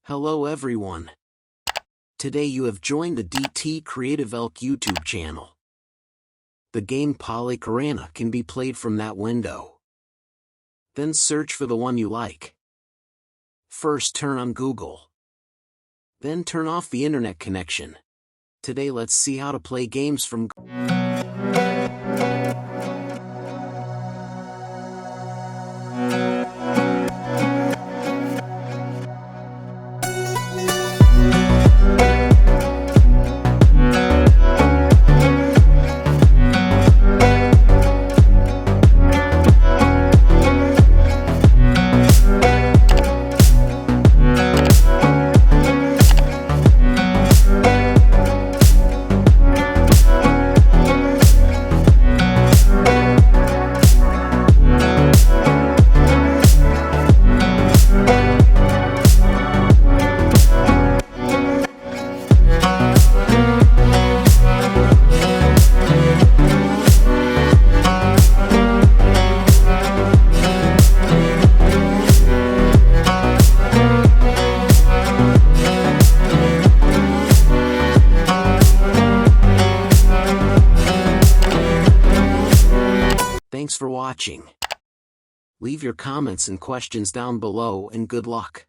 Hello everyone. Today you have joined the DT Creative Elk YouTube channel. The game Polycarana can be played from that window. Then search for the one you like. First turn on Google. Then turn off the internet connection. Today let's see how to play games from Thanks for watching. Leave your comments and questions down below and good luck.